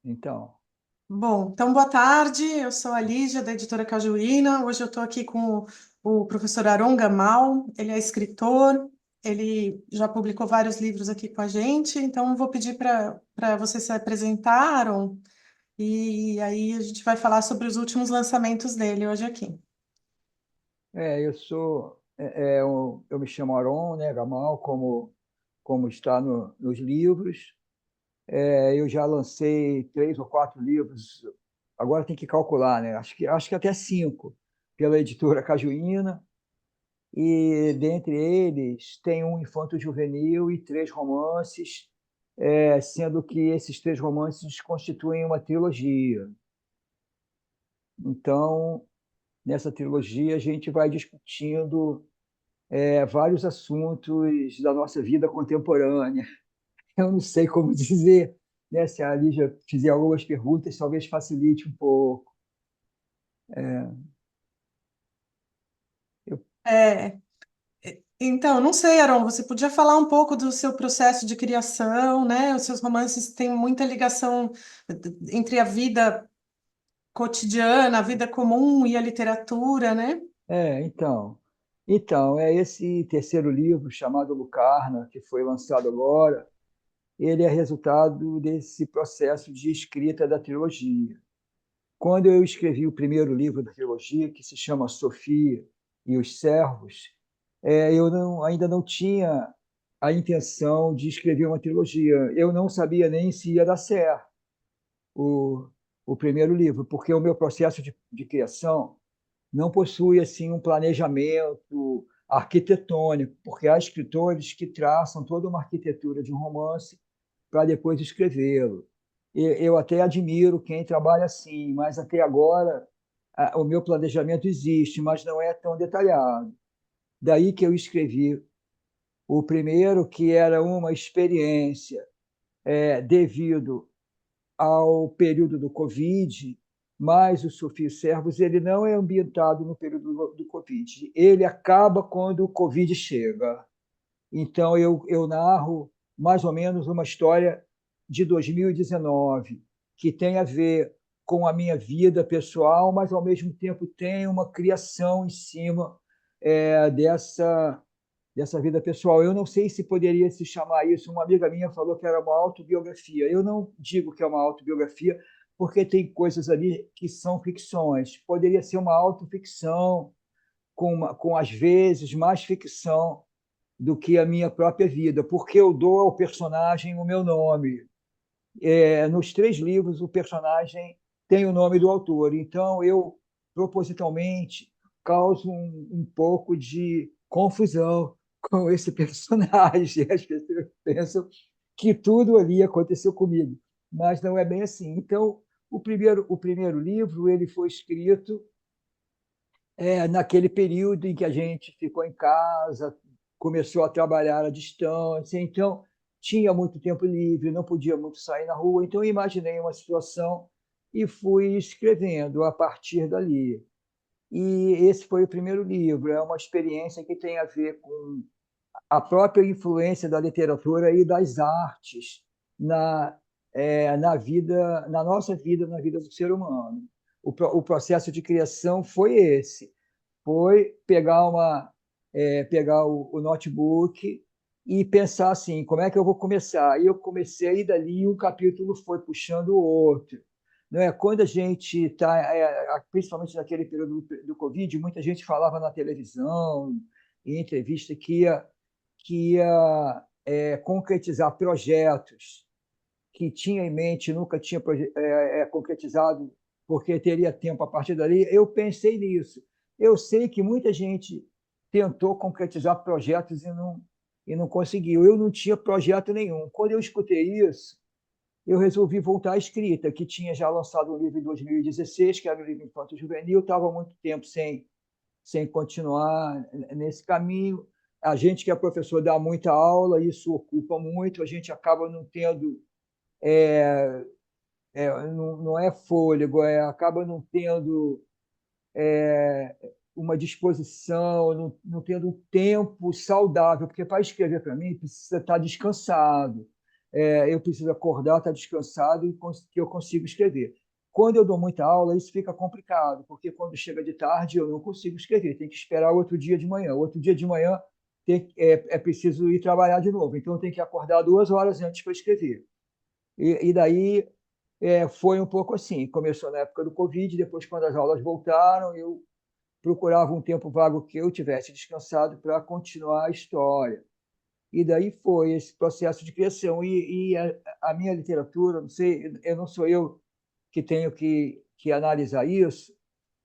Então, Bom, então boa tarde, eu sou a Lígia, da editora Cajuína. Hoje eu estou aqui com o professor Aron Gamal, ele é escritor, ele já publicou vários livros aqui com a gente, então eu vou pedir para você se apresentar, Aron, e aí a gente vai falar sobre os últimos lançamentos dele hoje aqui. eu me chamo Aron, né, Gamal, como está nos livros. Eu já lancei 3 ou 4 livros, agora tem que calcular, né? Acho que até 5, pela editora Cajuína, e dentre eles tem um infanto-juvenil e 3 romances, sendo que esses 3 romances constituem uma trilogia. Então, nessa trilogia, a gente vai discutindo vários assuntos da nossa vida contemporânea. Eu não sei como dizer, né? Se a Lígia fizer algumas perguntas, talvez facilite um pouco. Eu, É, então, não sei, Aron, você podia falar um pouco do seu processo de criação, né? Os seus romances têm muita ligação entre a vida cotidiana, a vida comum e a literatura, né? então, é esse terceiro livro, chamado Lucarna, que foi lançado agora, ele é resultado desse processo de escrita da trilogia. Quando eu escrevi o primeiro livro da trilogia, que se chama Sofia e os Servos, ainda não tinha a intenção de escrever uma trilogia. Eu não sabia nem se ia dar certo o, o primeiro livro, porque o meu processo de criação não possui assim um planejamento arquitetônico, porque há escritores que traçam toda uma arquitetura de um romance para depois escrevê-lo. Eu até admiro quem trabalha assim, mas até agora o meu planejamento existe, mas não é tão detalhado. Daí que eu escrevi o primeiro, que era uma experiência devido ao período do Covid, mas o Sofia Servos ele não é ambientado no período do Covid. Ele acaba quando o Covid chega. Então, eu narro mais ou menos uma história de 2019, que tem a ver com a minha vida pessoal, mas ao mesmo tempo tem uma criação em cima dessa vida pessoal. Eu não sei se poderia se chamar isso. Uma amiga minha falou que era uma autobiografia. Eu não digo que é uma autobiografia, porque tem coisas ali que são ficções. Poderia ser uma autoficção, com às vezes mais ficção do que a minha própria vida, porque eu dou ao personagem o meu nome. Nos 3 livros, o personagem tem o nome do autor, então eu propositalmente causo um pouco de confusão com esse personagem. As pessoas pensam que tudo ali aconteceu comigo, mas não é bem assim. Então, o primeiro livro ele foi escrito naquele período em que a gente ficou em casa, começou a trabalhar à distância, então tinha muito tempo livre, não podia muito sair na rua, então eu imaginei uma situação e fui escrevendo a partir dali. E esse foi o primeiro livro, é uma experiência que tem a ver com a própria influência da literatura e das artes na, na vida, na nossa vida, na vida do ser humano. O processo de criação foi esse, foi pegar o notebook e pensar assim, como é que eu vou começar? E eu comecei e dali um capítulo foi puxando o outro. Não é? Quando a gente está, principalmente naquele período do Covid, muita gente falava na televisão, em entrevista, que ia concretizar projetos que tinha em mente, nunca tinha concretizado, porque teria tempo a partir dali. Eu pensei nisso. Eu sei que muita gente tentou concretizar projetos e não conseguiu. Eu não tinha projeto nenhum. Quando eu escutei isso, eu resolvi voltar à escrita, que tinha já lançado um livro em 2016, que era o livro Infanto Juvenil, estava há muito tempo sem continuar nesse caminho. A gente que é professor dá muita aula, isso ocupa muito, a gente acaba não tendo não é fôlego, acaba não tendo uma disposição, não tendo um tempo saudável, porque para escrever para mim precisa estar descansado. eu preciso acordar, estar descansado e que eu consigo escrever. Quando eu dou muita aula, isso fica complicado, porque quando chega de tarde eu não consigo escrever, tem que esperar o outro dia de manhã. O outro dia de manhã é preciso ir trabalhar de novo, então eu tenho que acordar 2 horas antes para escrever. E daí foi um pouco assim. Começou na época do Covid, depois, quando as aulas voltaram, eu procurava um tempo vago que eu tivesse descansado para continuar a história. E daí foi esse processo de criação. E a minha literatura, não sei, eu não sou eu que tenho que analisar isso,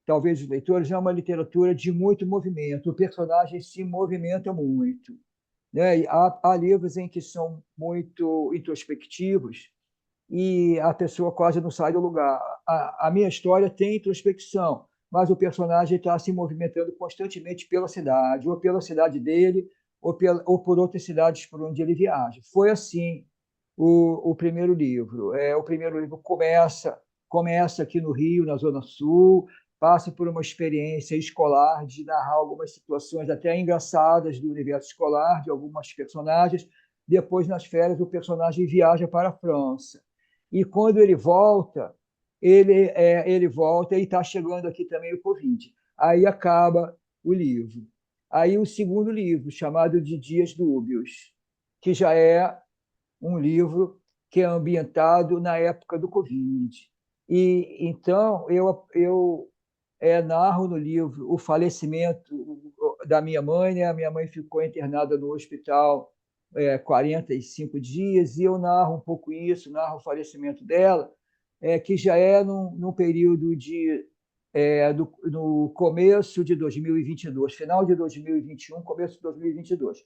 talvez os leitores, é uma literatura de muito movimento. O personagem se movimenta muito. Né? E há livros em que são muito introspectivos e a pessoa quase não sai do lugar. A minha história tem introspecção, mas o personagem está se movimentando constantemente pela cidade, ou pela cidade dele, ou por outras cidades por onde ele viaja. Foi assim o primeiro livro. O primeiro livro começa aqui no Rio, na Zona Sul, passa por uma experiência escolar de narrar algumas situações até engraçadas do universo escolar, de algumas personagens. Depois, nas férias, o personagem viaja para a França. E quando ele volta e está chegando aqui também o Covid. Aí acaba o livro. Aí o segundo livro, chamado de Dias Dúbios, que já é um livro que é ambientado na época do Covid. E então eu narro no livro o falecimento da minha mãe, né? A minha mãe ficou internada no hospital 45 dias, e eu narro um pouco isso, narro o falecimento dela, que já é num período no começo de 2022, final de 2021, começo de 2022.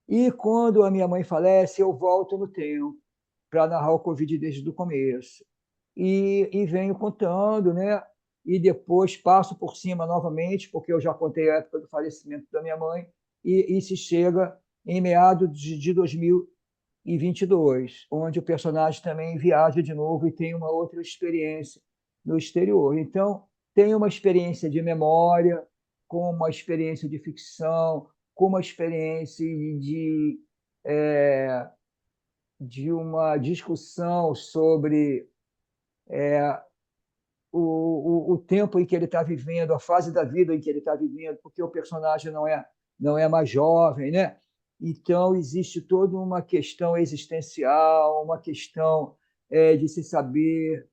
E quando a minha mãe falece, eu volto no tempo para narrar o Covid desde o começo. E venho contando, né? E depois passo por cima novamente, porque eu já contei a época do falecimento da minha mãe, e se chega em meados de 2022, onde o personagem também viaja de novo e tem uma outra experiência no exterior. Então, tem uma experiência de memória, com uma experiência de ficção, com uma experiência é, de uma discussão sobre o tempo em que ele está vivendo, a fase da vida em que ele está vivendo, porque o personagem não é mais jovem, né? Então, existe toda uma questão existencial, uma questão de se saber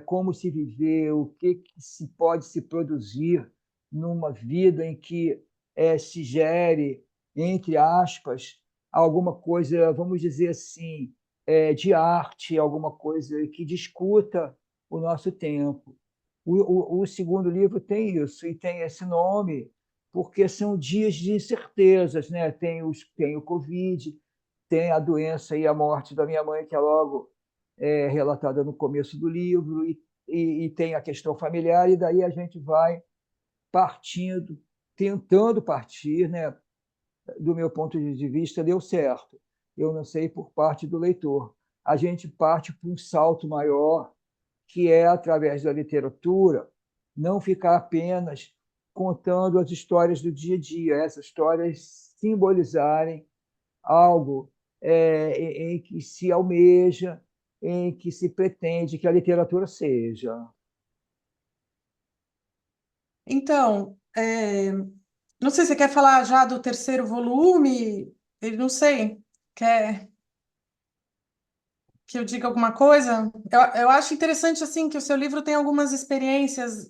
como se viver, o que se pode se produzir numa vida em que se gere, entre aspas, alguma coisa, vamos dizer assim, de arte, alguma coisa que discuta o nosso tempo. O segundo livro tem isso, e tem esse nome, porque são dias de incertezas, né? Tem o Covid, tem a doença e a morte da minha mãe, que é logo relatada no começo do livro, e tem a questão familiar, e daí a gente vai partindo, tentando partir, né? Do meu ponto de vista, deu certo. Eu não sei por parte do leitor. A gente parte para um salto maior, que é, através da literatura, não ficar apenas contando as histórias do dia a dia, essas histórias simbolizarem algo em que se almeja, em que se pretende que a literatura seja. Então, não sei, você quer falar já do terceiro volume? Ele não sei. Quer que eu diga alguma coisa? Eu acho interessante assim que o seu livro tem algumas experiências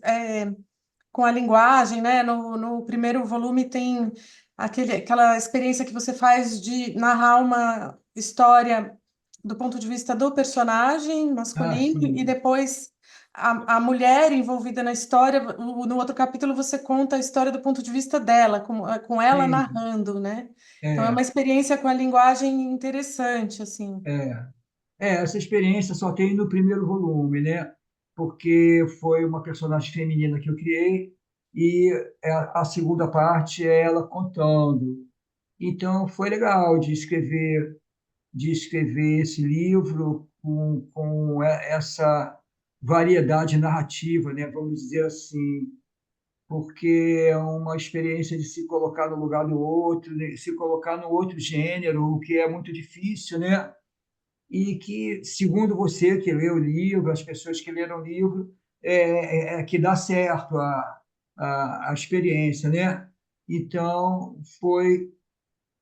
com a linguagem, né? No primeiro volume tem aquela experiência que você faz de narrar uma história do ponto de vista do personagem Ah, masculino e sim. depois a mulher envolvida na história. No outro capítulo você conta a história do ponto de vista dela, com ela Sim. narrando, né? Então é uma É, experiência com a linguagem interessante, assim. é. Essa experiência só tem no primeiro volume, né? Porque foi uma personagem feminina que eu criei, e a segunda parte é ela contando. Então foi legal de escrever esse livro com essa variedade narrativa, né? Vamos dizer assim, porque é uma experiência de se colocar no lugar do outro, de se colocar no outro gênero, o que é muito difícil, né? e que, segundo você que lê o livro, as pessoas que leram o livro, que dá certo a experiência, né? Então, foi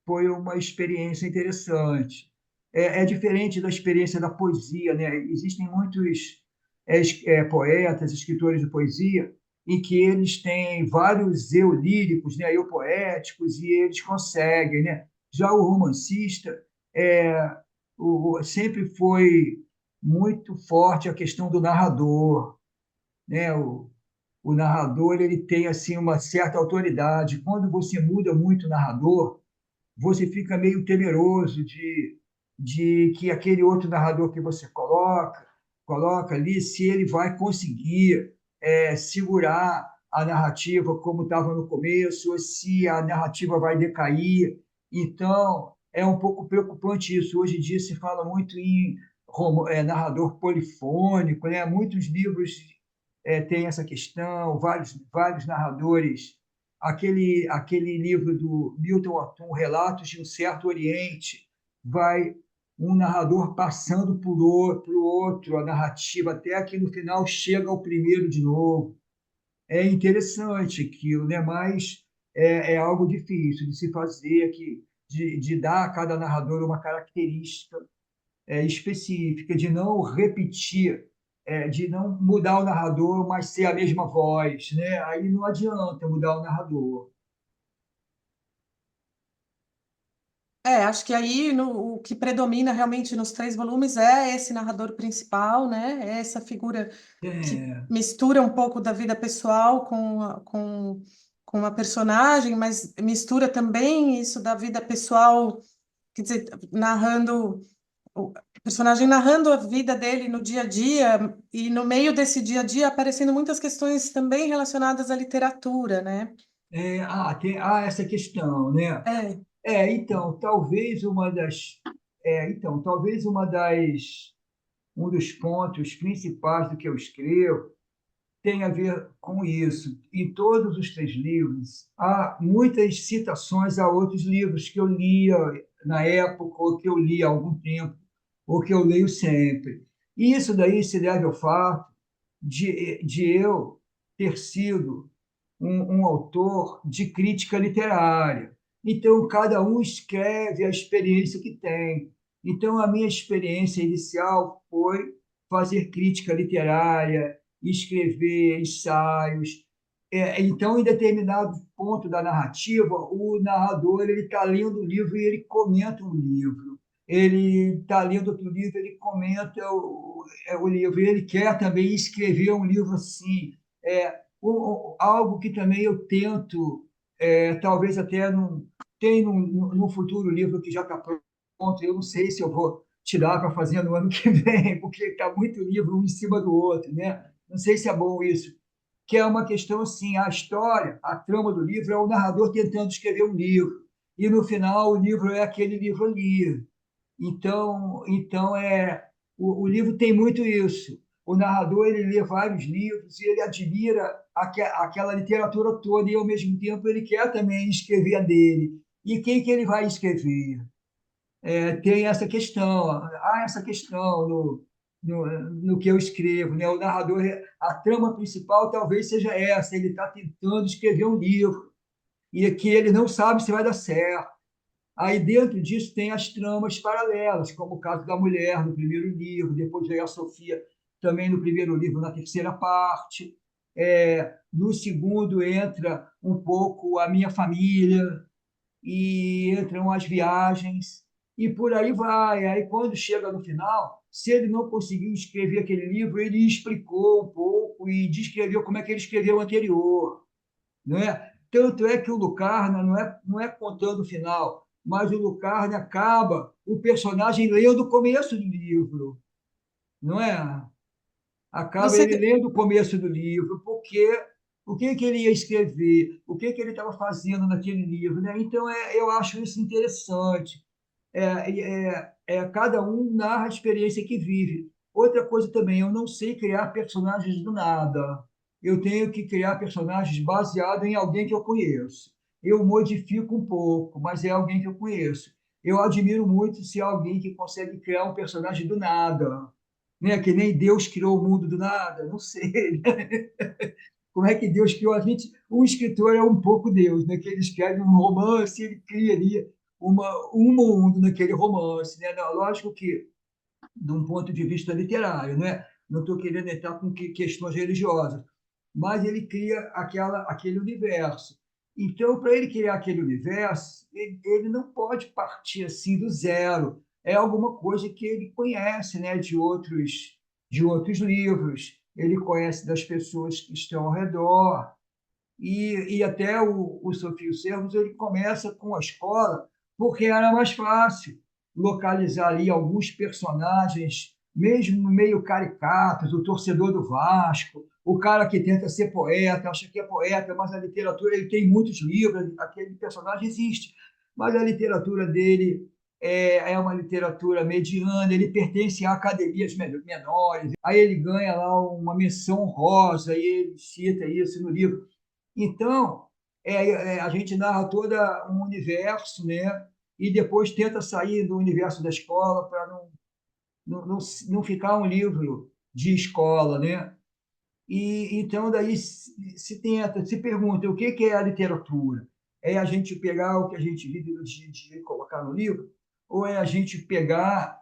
uma experiência interessante. É diferente da experiência da poesia, né? Existem muitos poetas, escritores de poesia, em que eles têm vários eu líricos, né? Eu poéticos, e eles conseguem, né? Já o romancista é, sempre foi muito forte a questão do narrador, né? O narrador ele tem assim uma certa autoridade. Quando você muda muito o narrador, você fica meio temeroso de que aquele outro narrador que você coloca ali, se ele vai conseguir segurar a narrativa como estava no começo, ou se a narrativa vai decair. Então, é um pouco preocupante isso. Hoje em dia se fala muito em narrador polifônico, né? Muitos livros têm essa questão, vários narradores aquele livro do Milton Atum, Relatos de um Certo Oriente, vai um narrador passando por outro, a narrativa, até que no final chega ao primeiro de novo. É interessante aquilo, né? Mas é algo difícil de se fazer, de dar a cada narrador uma característica específica, de não repetir, de não mudar o narrador, mas ser a mesma voz, né? Aí não adianta mudar o narrador. Acho que aí o que predomina realmente nos três volumes é esse narrador principal, né? É essa figura que É, mistura um pouco da vida pessoal com uma personagem, mas mistura também isso da vida pessoal, quer dizer, o personagem narrando a vida dele no dia a dia, e no meio desse dia a dia aparecendo muitas questões também relacionadas à literatura, né? tem essa questão, né? É, Então, talvez um dos pontos principais do que eu escrevo tem a ver com isso. Em todos os três livros, há muitas citações a outros livros que eu lia na época, ou que eu li há algum tempo, ou que eu leio sempre. E isso daí se deve ao fato de eu ter sido um autor de crítica literária. Então, cada um escreve a experiência que tem. Então, a minha experiência inicial foi fazer crítica literária, escrever ensaios. Então, em determinado ponto da narrativa, o narrador ele está lendo o livro e ele comenta um livro. Ele está lendo outro livro, ele comenta o livro. Ele quer também escrever um livro assim. Algo que também eu tento, talvez até tem no futuro livro que já está pronto. Eu não sei se eu vou tirar para fazer no ano que vem, porque está muito livro um em cima do outro, né? Não sei se é bom isso. Que é uma questão assim, a história, a trama do livro é o narrador tentando escrever um livro, e no final o livro é aquele livro ali. Então o livro tem muito isso. O narrador ele lê vários livros e ele admira aquela literatura toda e ao mesmo tempo ele quer também escrever a dele. E quem que ele vai escrever? Tem essa questão, há essa questão no que eu escrevo, né? O narrador, a trama principal talvez seja essa, ele está tentando escrever um livro e que ele não sabe se vai dar certo. Aí dentro disso tem as tramas paralelas, como o caso da mulher no primeiro livro, depois veio a Sofia também no primeiro livro, na terceira parte. No segundo entra um pouco a minha família, e entram as viagens, e por aí vai. Aí, quando chega no final, se ele não conseguiu escrever aquele livro, ele explicou um pouco e descreveu como é que ele escreveu o anterior. Né? Tanto é que o Lucarna não é contando o final, mas o Lucarna acaba o personagem lendo o começo do livro, não é? Acaba ele você, lendo o começo do livro, porque o que que ele ia escrever, o que que ele estava fazendo naquele livro, né? Então eu acho isso interessante. Cada um narra a experiência que vive. Outra coisa também, eu não sei criar personagens do nada. Eu tenho que criar personagens baseados em alguém que eu conheço. Eu modifico um pouco, mas é alguém que eu conheço. eu admiro muito se é alguém que consegue criar um personagem do nada, né? Que nem Deus criou o mundo do nada, não sei. Como é que Deus criou a gente? O escritor é um pouco Deus, né? Que ele escreve um romance, ele cria ali um mundo naquele romance, né? Não, lógico que, de um ponto de vista literário, né? Não estou querendo entrar com questões religiosas, mas ele cria aquele universo. Então, para ele criar aquele universo, ele não pode partir assim do zero. É alguma coisa que ele conhece, né, de outros livros, ele conhece das pessoas que estão ao redor, e até o Sofia Servos ele começa com a escola porque era mais fácil localizar ali alguns personagens, mesmo meio caricatos, o torcedor do Vasco, o cara que tenta ser poeta, acha que é poeta, mas a literatura, ele tem muitos livros, aquele personagem existe, mas a literatura dele é uma literatura mediana, ele pertence a academias menores, aí ele ganha lá uma menção honrosa, e ele cita isso no livro. Então, a gente narra todo um universo, né? E depois tenta sair do universo da escola para não ficar um livro de escola, né? E então daí se pergunta o que é a literatura? É a gente pegar o que a gente vive no dia a dia e colocar no livro? Ou é a gente pegar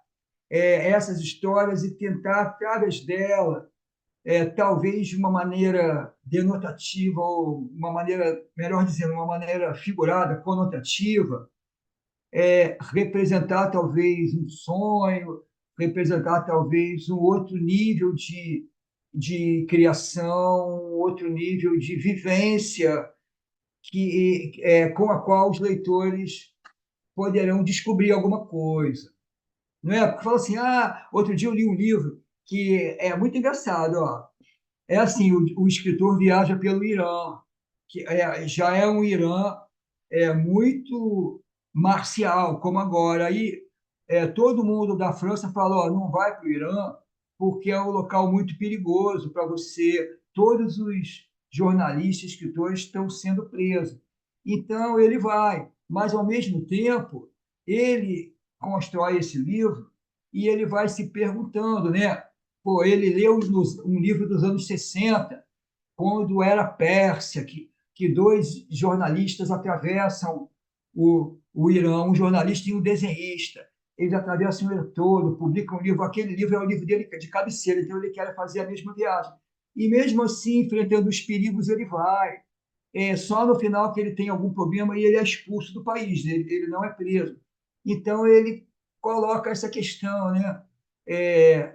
essas histórias e tentar, através dela, talvez de uma maneira denotativa, ou uma maneira, melhor dizendo, uma maneira figurada, conotativa, representar talvez um sonho, representar talvez um outro nível de criação, um outro nível de vivência com a qual os leitores poderão descobrir alguma coisa. Não é? Porque fala assim, outro dia eu li um livro que é muito engraçado, ó. É assim, o escritor viaja pelo Irã, que já é um Irã muito marcial, como agora. Aí todo mundo da França falou, não vai para o Irã, porque é um local muito perigoso para você. Todos os jornalistas, escritores estão sendo presos. Então, ele vai, mas, ao mesmo tempo, ele constrói esse livro e ele vai se perguntando, né? Pô, ele leu um livro dos anos 60, quando era Pérsia, que dois jornalistas atravessam o Irã, um jornalista e um desenhista. Eles atravessam o Irã todo, publicam um livro. Aquele livro é o livro dele de cabeceira, então ele quer fazer a mesma viagem. E mesmo assim, enfrentando os perigos, ele vai. Só no final que ele tem algum problema e ele é expulso do país, ele não é preso. Então, ele coloca essa questão, né?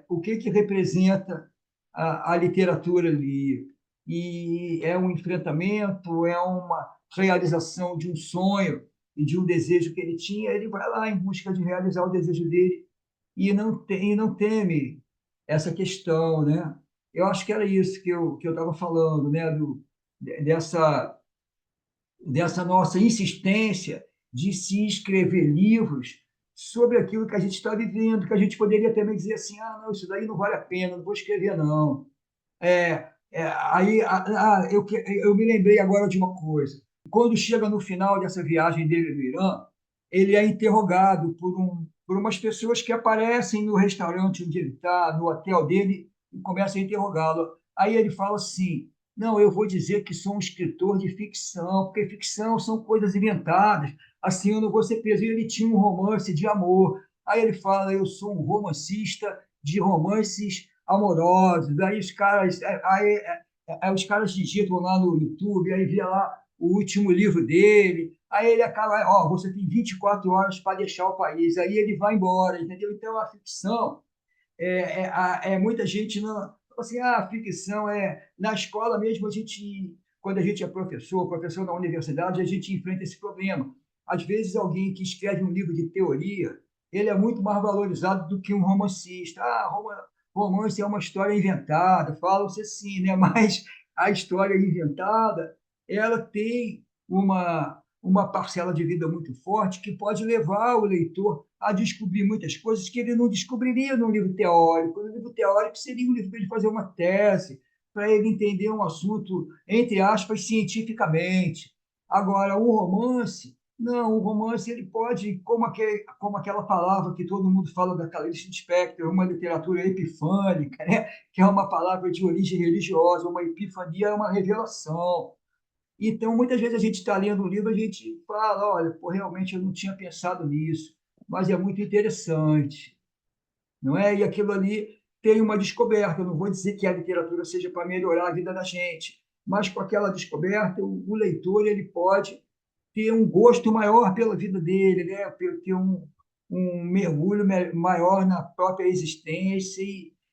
O que representa a literatura ali? E é um enfrentamento, é uma realização de um sonho e de um desejo que ele tinha. Ele vai lá em busca de realizar o desejo dele e não teme essa questão, né? Eu acho que era isso que eu estava falando, né? Dessa, dessa nossa insistência de se escrever livros sobre aquilo que a gente está vivendo, que a gente poderia também dizer assim, não, isso daí não vale a pena, não vou escrever, não. Aí eu me lembrei agora de uma coisa. Quando chega no final dessa viagem dele no Irã, ele é interrogado por umas pessoas que aparecem no restaurante onde ele está, no hotel dele, e começam a interrogá-lo. Aí ele fala assim: não, eu vou dizer que sou um escritor de ficção, porque ficção são coisas inventadas, assim eu não vou ser preso. E ele tinha um romance de amor. Aí ele fala: eu sou um romancista de romances amorosos. Aí os caras digitam lá no YouTube, aí vê lá o último livro dele, aí ele acaba, você tem 24 horas para deixar o país, aí ele vai embora, entendeu? Então a ficção, muita gente não. Assim, a ficção Na escola mesmo, quando a gente é professor na universidade, a gente enfrenta esse problema. Às vezes, alguém que escreve um livro de teoria, ele é muito mais valorizado do que um romancista. Romance é uma história inventada, falam-se assim, né? Mas a história inventada, ela tem uma parcela de vida muito forte que pode levar o leitor a descobrir muitas coisas que ele não descobriria no livro teórico. No livro teórico seria um livro para ele fazer uma tese, para ele entender um assunto, entre aspas, cientificamente. Agora, o romance, Não, o romance ele pode, como aquela palavra que todo mundo fala da Clarice Lispector, uma literatura epifânica, né? Que é uma palavra de origem religiosa, uma epifania é uma revelação. Então, muitas vezes a gente está lendo um livro, a gente fala, olha, pô, realmente eu não tinha pensado nisso, mas é muito interessante, não é? E aquilo ali tem uma descoberta. Eu não vou dizer que a literatura seja para melhorar a vida da gente, mas com aquela descoberta, o leitor ele pode ter um gosto maior pela vida dele, né? Ter um mergulho maior na própria existência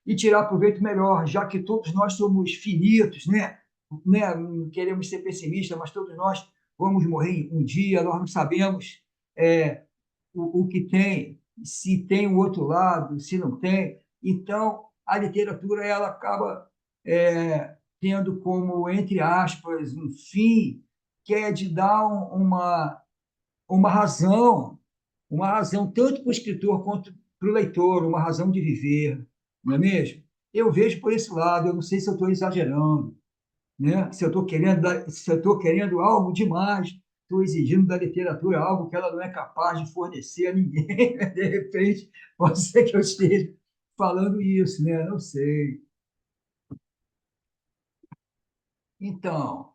e tirar proveito melhor, já que todos nós somos finitos, né? Não queremos ser pessimistas, mas todos nós vamos morrer um dia, nós não sabemos o que tem, se tem o outro lado, se não tem. Então, a literatura ela acaba tendo como, entre aspas, um fim, que é de dar uma uma razão tanto para o escritor quanto para o leitor, uma razão de viver, não é mesmo? Eu vejo por esse lado, eu não sei se eu estou exagerando, né? Se eu estou querendo algo demais, estou exigindo da literatura algo que ela não é capaz de fornecer a ninguém. De repente, pode ser que eu esteja falando isso, né? Não sei. Então,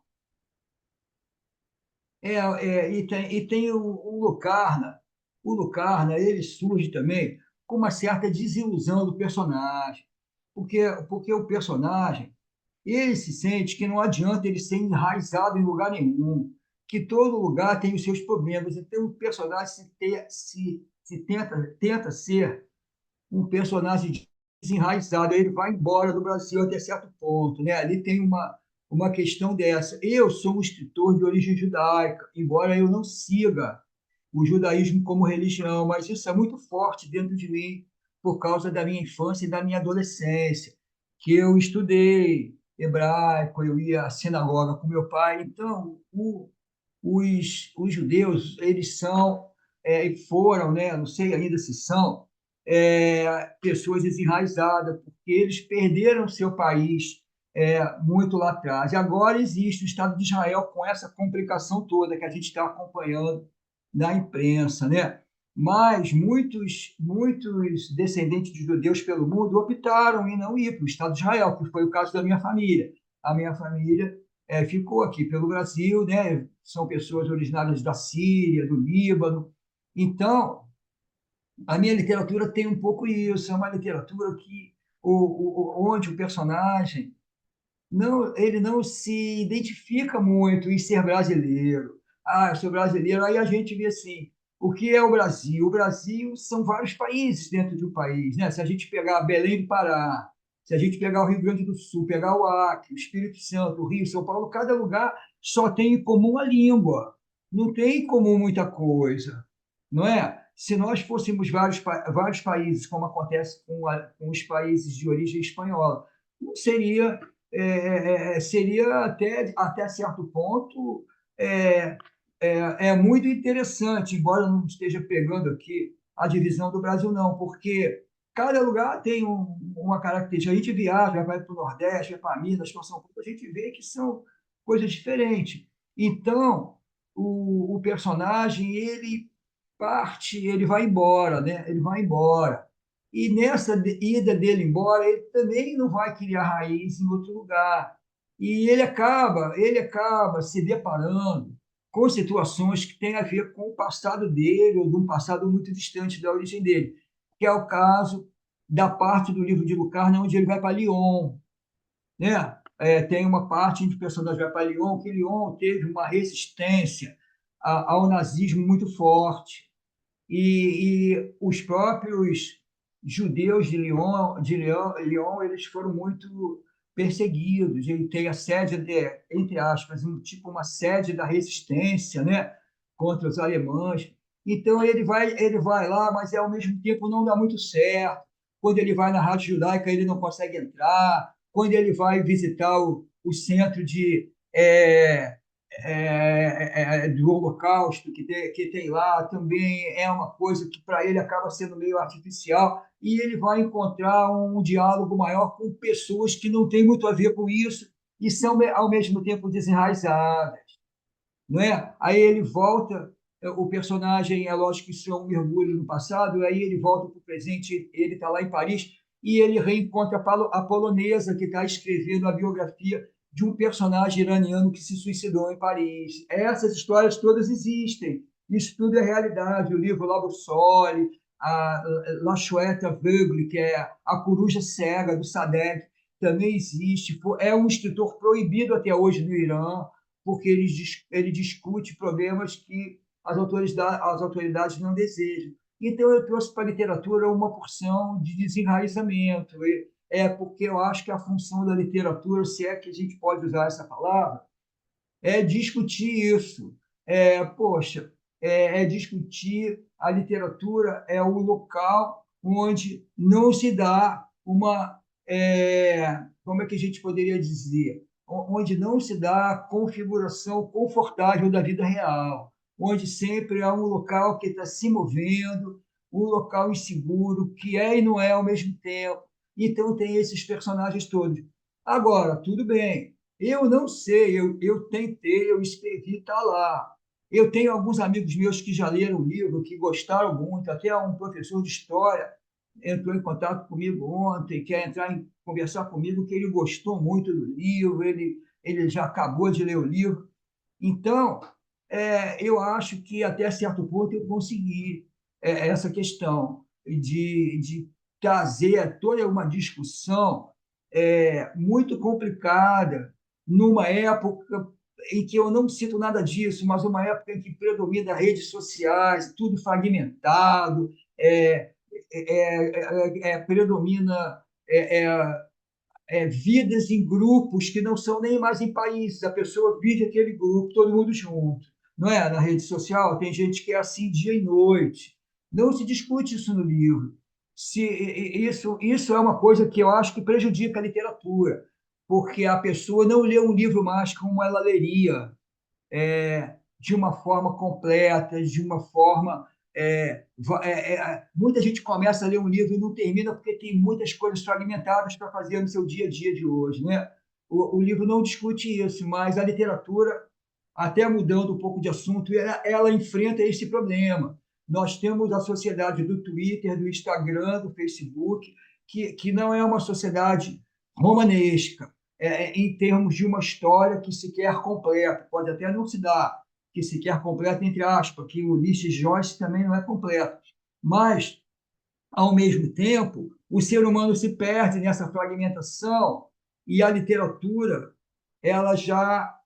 e tem o Lucarna. O Lucarna, ele surge também com uma certa desilusão do personagem, porque o personagem ele se sente que não adianta ele ser enraizado em lugar nenhum, que todo lugar tem os seus problemas. Então, o personagem tenta ser um personagem desenraizado, ele vai embora do Brasil até certo ponto, né? Ali tem uma questão dessa. Eu sou um escritor de origem judaica, embora eu não siga o judaísmo como religião, mas isso é muito forte dentro de mim por causa da minha infância e da minha adolescência, que eu estudei hebraico, eu ia à sinagoga com meu pai. Então, os judeus, eles foram, né, não sei ainda se são, pessoas desenraizadas, porque eles perderam seu país muito lá atrás. E agora existe o Estado de Israel com essa complicação toda que a gente está acompanhando na imprensa, né? Mas muitos descendentes de judeus pelo mundo optaram em não ir para o Estado de Israel, que foi o caso da minha família. A minha família ficou aqui pelo Brasil, né? São pessoas originárias da Síria, do Líbano. Então, a minha literatura tem um pouco isso, é uma literatura onde o personagem ele não se identifica muito em ser brasileiro. Ah, eu sou brasileiro. Aí a gente vê assim, o que é o Brasil? O Brasil são vários países dentro de um país, né? Se a gente pegar Belém do Pará, se a gente pegar o Rio Grande do Sul, pegar o Acre, o Espírito Santo, o Rio, São Paulo, cada lugar só tem em comum a língua. Não tem em comum muita coisa, não é? Se nós fôssemos vários países, como acontece com os países de origem espanhola, não seria até certo ponto é, muito interessante, embora eu não esteja pegando aqui a divisão do Brasil, não, porque cada lugar tem uma característica. A gente viaja, vai para o Nordeste, vai para Minas, para São Paulo, a gente vê que são coisas diferentes. Então, o personagem, ele parte, ele vai embora, né? Ele vai embora. E nessa ida dele embora, ele também não vai criar raiz em outro lugar. E ele acaba se deparando com situações que têm a ver com o passado dele, ou de um passado muito distante da origem dele, que é o caso da parte do livro de Lucarne, onde ele vai para Lyon, né? Tem uma parte em que o personagem vai para Lyon, que Lyon teve uma resistência ao nazismo muito forte e os próprios judeus de Lyon, eles foram muito perseguidos. Ele tem a sede, entre aspas, tipo uma sede da resistência, né, contra os alemães. Então ele vai lá, mas ao mesmo tempo não dá muito certo. Quando ele vai na Rádio Judaica, ele não consegue entrar. Quando ele vai visitar o centro do Holocausto que tem lá também é uma coisa que para ele acaba sendo meio artificial e ele vai encontrar um diálogo maior com pessoas que não têm muito a ver com isso e são ao mesmo tempo desenraizadas, não é? Aí ele volta o personagem, é lógico que isso é um mergulho no passado, aí ele volta para o presente, ele está lá em Paris, e ele reencontra a polonesa que está escrevendo a biografia de um personagem iraniano que se suicidou em Paris. Essas histórias todas existem. Isso tudo é realidade. O livro Lobo Sole, a La Chouette Aveugle, que é a coruja cega do Sadek, também existe. É um escritor proibido até hoje no Irã, porque ele discute problemas que as autoridades não desejam. Então, eu trouxe para a literatura uma porção de desenraizamento. É porque eu acho que a função da literatura, se é que a gente pode usar essa palavra, é discutir isso. Poxa, é discutir a literatura, é o local onde não se dá como é que a gente poderia dizer? Onde não se dá a configuração confortável da vida real, onde sempre há um local que está se movendo, um local inseguro, que é e não é ao mesmo tempo. Então, tem esses personagens todos. Agora, tudo bem, eu não sei, eu tentei, eu escrevi, está lá. Eu tenho alguns amigos meus que já leram o livro, que gostaram muito, até um professor de história entrou em contato comigo ontem, quer entrar em conversar comigo, que ele gostou muito do livro, ele já acabou de ler o livro. Então, eu acho que até certo ponto eu consegui essa questão de trazer toda uma discussão muito complicada numa época em que eu não sinto nada disso, mas uma época em que predomina redes sociais, tudo fragmentado, predomina vidas em grupos que não são nem mais em países, a pessoa vive aquele grupo, todo mundo junto. Não é? Na rede social tem gente que é assim dia e noite. Não se discute isso no livro. Isso é uma coisa que eu acho que prejudica a literatura, porque a pessoa não lê um livro mais como ela leria, de uma forma completa, de uma forma. Muita gente começa a ler um livro e não termina porque tem muitas coisas fragmentadas para fazer no seu dia a dia de hoje, né? O livro não discute isso, mas a literatura, até mudando um pouco de assunto, ela enfrenta esse problema. Nós temos a sociedade do Twitter, do Instagram, do Facebook, que não é uma sociedade romanesca, em termos de uma história que sequer completa, pode até não se dar, que sequer completa, entre aspas, que o Ulisses Joyce também não é completo. Mas, ao mesmo tempo, o ser humano se perde nessa fragmentação e a literatura ela já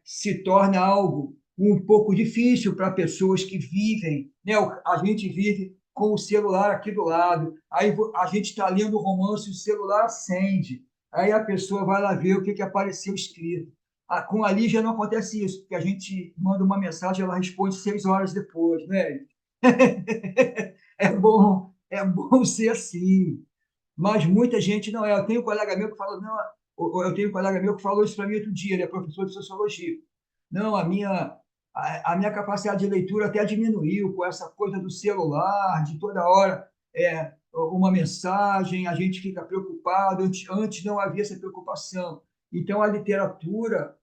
se torna algo um pouco difícil para pessoas que vivem, né? A gente vive com o celular aqui do lado, aí a gente está lendo o romance, o celular acende, aí a pessoa vai lá ver o que apareceu escrito. Com a Lígia não acontece isso, porque a gente manda uma mensagem, ela responde 6 horas depois, né? É bom ser assim, mas muita gente não é. Eu tenho um colega meu que fala, não, eu tenho um colega meu que falou isso para mim outro dia, ele é professor de sociologia. Não, a minha capacidade de leitura até diminuiu com essa coisa do celular, de toda hora uma mensagem, a gente fica preocupado, antes não havia essa preocupação. Então, a literatura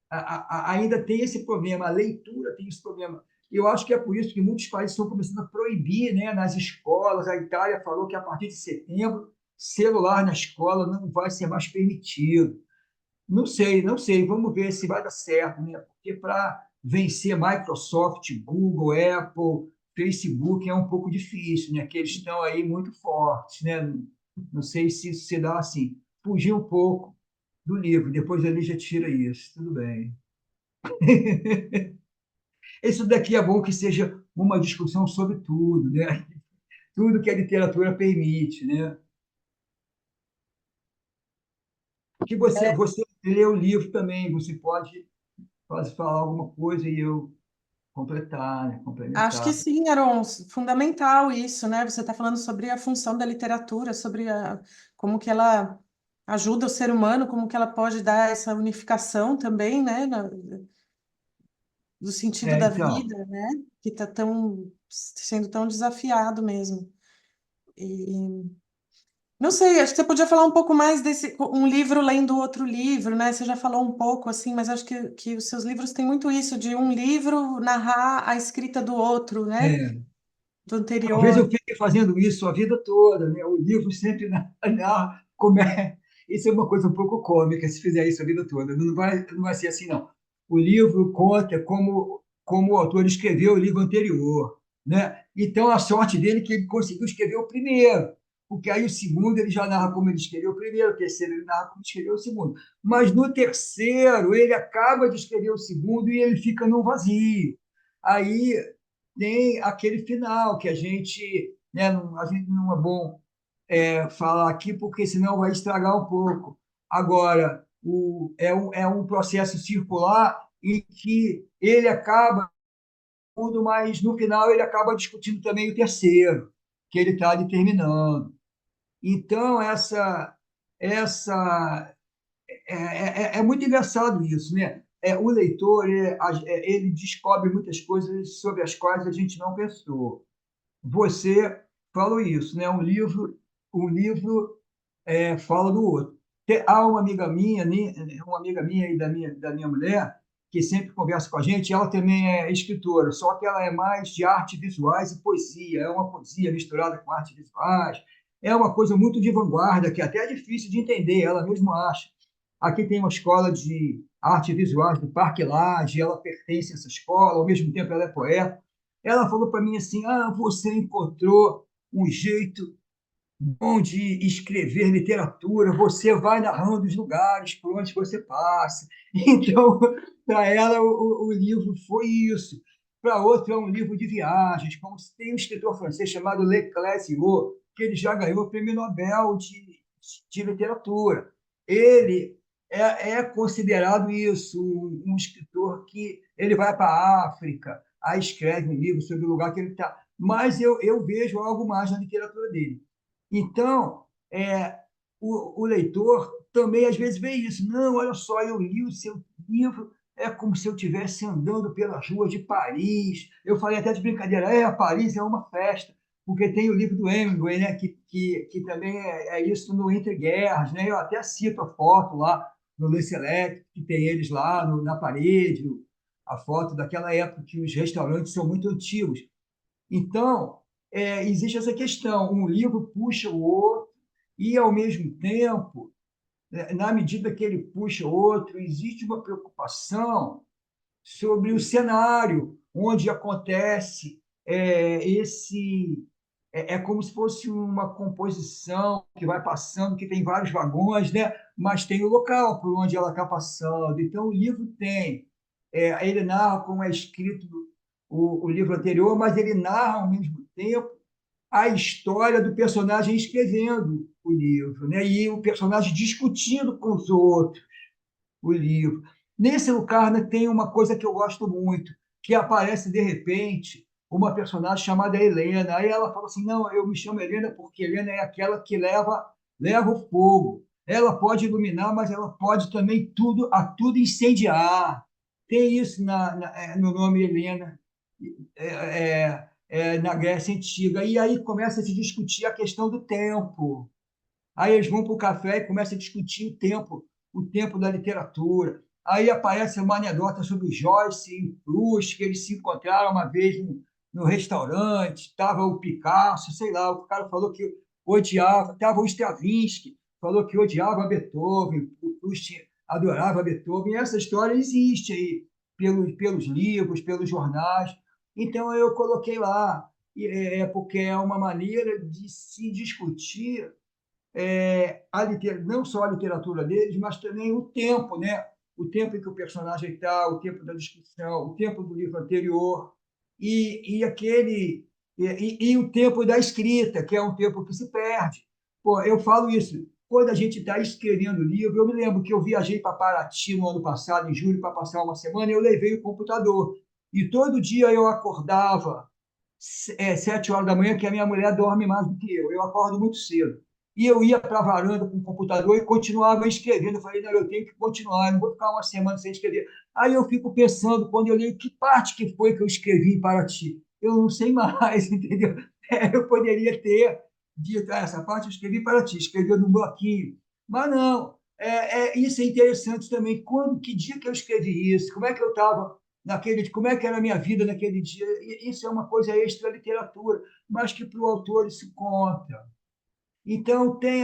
ainda tem esse problema, a leitura tem esse problema. Eu acho que é por isso que muitos países estão começando a proibir, né, nas escolas. A Itália falou que a partir de setembro, celular na escola não vai ser mais permitido. Não sei, não sei. Vamos ver se vai dar certo, né? Porque para vencer Microsoft, Google, Apple, Facebook é um pouco difícil, né? Que eles estão aí muito fortes, né? Não sei se isso se dá assim. Fugir um pouco do livro, depois ele já tira isso. Tudo bem. Isso daqui é bom que seja uma discussão sobre tudo, né? Tudo que a literatura permite, né? Que você lê o livro também, você pode falar alguma coisa e eu completar, né? Acho que Complementar. sim, Aron, fundamental isso, né? Você está falando sobre a função da literatura, sobre como que ela ajuda o ser humano, como que ela pode dar essa unificação também, né? Do sentido da Então, vida, né? Que está sendo tão desafiado mesmo. E Não sei, acho que você podia falar um pouco mais desse um livro lendo outro livro, né? Você já falou um pouco assim, mas acho que os seus livros têm muito isso de um livro narrar a escrita do outro, né? É, Do talvez anterior. eu fique fazendo isso a vida toda, né? O livro sempre narra como é. Isso é uma coisa um pouco cômica, se fizer isso a vida toda. Não vai ser assim, não. O livro conta como o autor escreveu o livro anterior, né? Então, a sorte dele é que ele conseguiu escrever o primeiro, porque aí o segundo ele já narra como ele escreveu o primeiro, o terceiro ele narra como ele escreveu o segundo. Mas no terceiro, ele acaba de escrever o segundo e ele fica no vazio. Aí tem aquele final que a gente, né, a gente não é bom falar aqui, porque senão vai estragar um pouco. Agora, é um processo circular em que ele acaba tudo, mas no final ele acaba discutindo também o terceiro, que ele está determinando. Então, essa é muito engraçado isso, né? O leitor ele descobre muitas coisas sobre as quais a gente não pensou. Você falou isso, né? Um livro fala do outro. Há uma amiga minha e da minha mulher, que sempre conversa com a gente, ela também é escritora, só que ela é mais de artes visuais e poesia, é uma poesia misturada com artes visuais, é uma coisa muito de vanguarda, que até é difícil de entender, ela mesma acha. Aqui tem uma escola de artes visuais do Parque Lage, ela pertence a essa escola, ao mesmo tempo ela é poeta. Ela falou para mim assim: você encontrou um jeito bom de escrever literatura, você vai narrando os lugares por onde você passa. Então, para ela, o livro foi isso. Para outro, é um livro de viagens, como tem um escritor francês chamado Le Clézio, que ele já ganhou o Prêmio Nobel de Literatura. Ele é considerado isso, um escritor que ele vai para a África, aí escreve um livro sobre o lugar que ele está. Mas eu vejo algo mais na literatura dele. Então, o leitor também às vezes vê isso. Não, olha só, eu li o seu livro, é como se eu estivesse andando pelas ruas de Paris. Eu falei até de brincadeira, Paris é uma festa, porque tem o livro do Hemingway, né, que também é isso no Entre Guerras. Né? Eu até cito a foto lá no Le Select, que tem eles lá na parede, a foto daquela época que os restaurantes são muito antigos. Então, existe essa questão: um livro puxa o outro, e, ao mesmo tempo, na medida que ele puxa o outro, existe uma preocupação sobre o cenário onde acontece esse. É como se fosse uma composição que vai passando, que tem vários vagões, né? Mas tem o local por onde ela está passando. Então, o livro tem. Ele narra como é escrito o livro anterior, mas ele narra, ao mesmo tempo, a história do personagem escrevendo o livro, né? E o personagem discutindo com os outros o livro. Nesse Lucarna tem uma coisa que eu gosto muito, que aparece de repente uma personagem chamada Helena. Aí ela fala assim: não, eu me chamo Helena porque Helena é aquela que leva o fogo. Ela pode iluminar, mas ela pode também tudo incendiar. Tem isso no nome Helena, na Grécia Antiga. E aí começa a se discutir a questão do tempo. Aí eles vão para o café e começam a discutir o tempo da literatura. Aí aparece uma anedota sobre o Joyce e o Proust, que eles se encontraram uma vez no restaurante, estava o Picasso, sei lá, o cara falou que odiava, estava o Stravinsky, falou que odiava Beethoven, o Proust adorava Beethoven, e essa história existe aí, pelos livros, pelos jornais. Então eu coloquei lá, porque é uma maneira de se discutir não só a literatura deles, mas também o tempo, né? O tempo em que o personagem está, o tempo da discussão, o tempo do livro anterior e o tempo da escrita, que é um tempo que se perde. Pô, eu falo isso. Quando a gente está escrevendo livro, eu me lembro que eu viajei para Paraty no ano passado, em julho, para passar uma semana, e eu levei o computador. E todo dia eu acordava 7 horas da manhã, que a minha mulher dorme mais do que eu. Eu acordo muito cedo. E eu ia para a varanda com o computador e continuava escrevendo. Eu falei: não, eu tenho que continuar, eu não vou ficar uma semana sem escrever. Aí eu fico pensando, quando eu leio, que parte que foi que eu escrevi para ti? Eu não sei mais, entendeu? Eu poderia ter. dito, essa parte eu escrevi para ti, escreveu num bloquinho. Mas não, isso é interessante também. Que dia que eu escrevi isso? Como é que eu estava como é que era a minha vida naquele dia? Isso é uma coisa extra literatura, mas que para o autor isso conta. Então, tem